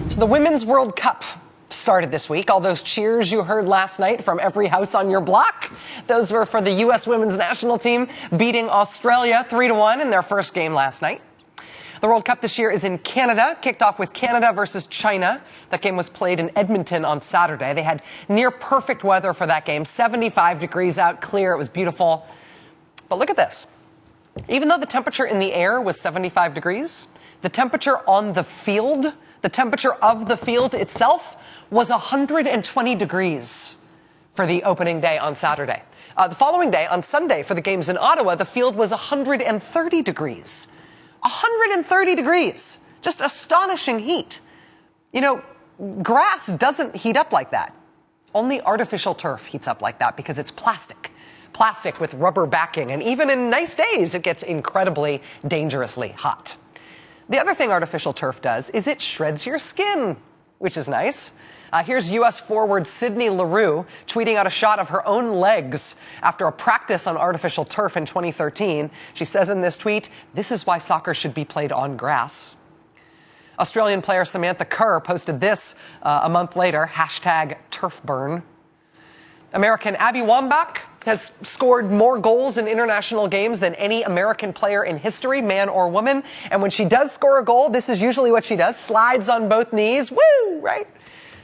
So the Women's World Cup started this week. All those cheers you heard last night from every house on your block, those were for the U.S. women's national team beating Australia 3-1 in their first game last night. The World Cup this year is in Canada, kicked off with Canada versus China. That game was played in Edmonton on Saturday. They had near perfect weather for that game, 75 degrees out, clear. It was beautiful. But look at this. Even though the temperature in the air was 75 degrees, the temperature on the field, the temperature of the field itself was 120 degrees for the opening day on Saturday. The following day, on Sunday, for the games in Ottawa, the field was 130 degrees. 130 degrees. Just astonishing heat. You know, grass doesn't heat up like that. Only artificial turf heats up like that because it's plastic. Plastic with rubber backing. And even in nice days, it gets incredibly, dangerously hot. The other thing artificial turf does is it shreds your skin, which is nice. Here's U.S. forward Sydney Leroux tweeting out a shot of her own legs after a practice on artificial turf in 2013. She says in this tweet, "This is why soccer should be played on grass." Australian player Samantha Kerr posted this a month later, #TurfBurn. American Abby Wambach has scored more goals in international games than any American player in history, man or woman. And when she does score a goal, this is usually what she does, slides on both knees, woo, right?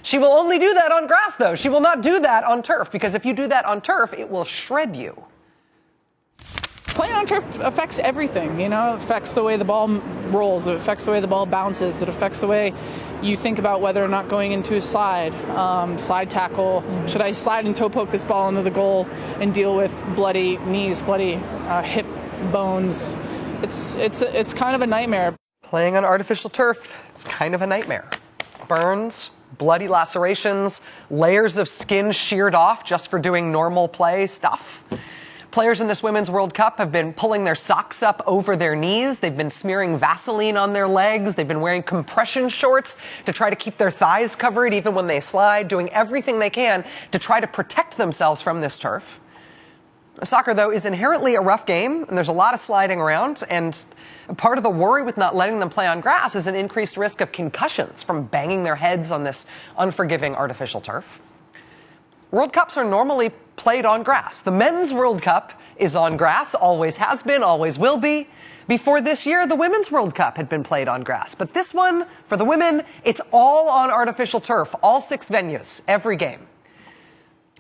She will only do that on grass, though. She will not do that on turf, because if you do that on turf, it will shred you. Playing on turf affects everything, you know, it affects the way the ball rolls, it affects the way the ball bounces, it affects the way you think about whether or not going into a slide tackle. Should I slide and toe poke this ball into the goal and deal with bloody knees, bloody hip bones? It's kind of a nightmare. Playing on artificial turf, it's kind of a nightmare. Burns, bloody lacerations, layers of skin sheared off just for doing normal play stuff. Players in this Women's World Cup have been pulling their socks up over their knees. They've been smearing Vaseline on their legs. They've been wearing compression shorts to try to keep their thighs covered even when they slide, doing everything they can to try to protect themselves from this turf. Soccer, though, is inherently a rough game, and there's a lot of sliding around, and part of the worry with not letting them play on grass is an increased risk of concussions from banging their heads on this unforgiving artificial turf. World Cups are normally played on grass. The Men's World Cup is on grass, always has been, always will be. Before this year, the Women's World Cup had been played on grass. But this one, for the women, it's all on artificial turf, all 6 venues, every game.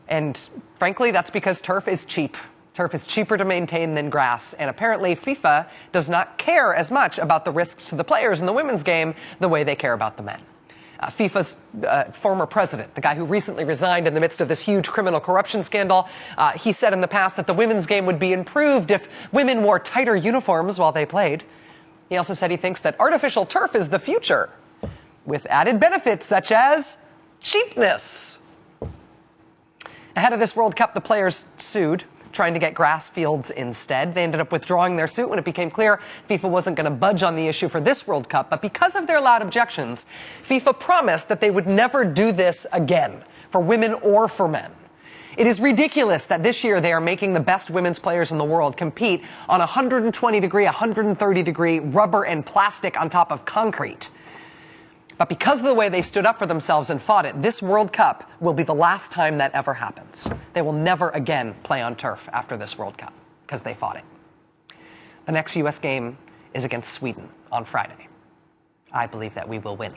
And frankly, that's because turf is cheap. Turf is cheaper to maintain than grass. And apparently FIFA does not care as much about the risks to the players in the women's game the way they care about the men. FIFA's former president, the guy who recently resigned in the midst of this huge criminal corruption scandal, he said in the past that the women's game would be improved if women wore tighter uniforms while they played. He also said he thinks that artificial turf is the future, with added benefits such as cheapness. Ahead of this World Cup, the players sued, trying to get grass fields instead. They ended up withdrawing their suit when it became clear FIFA wasn't going to budge on the issue for this World Cup. But because of their loud objections, FIFA promised that they would never do this again, for women or for men. It is ridiculous that this year they are making the best women's players in the world compete on 120-degree, 130-degree rubber and plastic on top of concrete. But because of the way they stood up for themselves and fought it, this World Cup will be the last time that ever happens. They will never again play on turf after this World Cup because they fought it. The next U.S. game is against Sweden on Friday. I believe that we will win.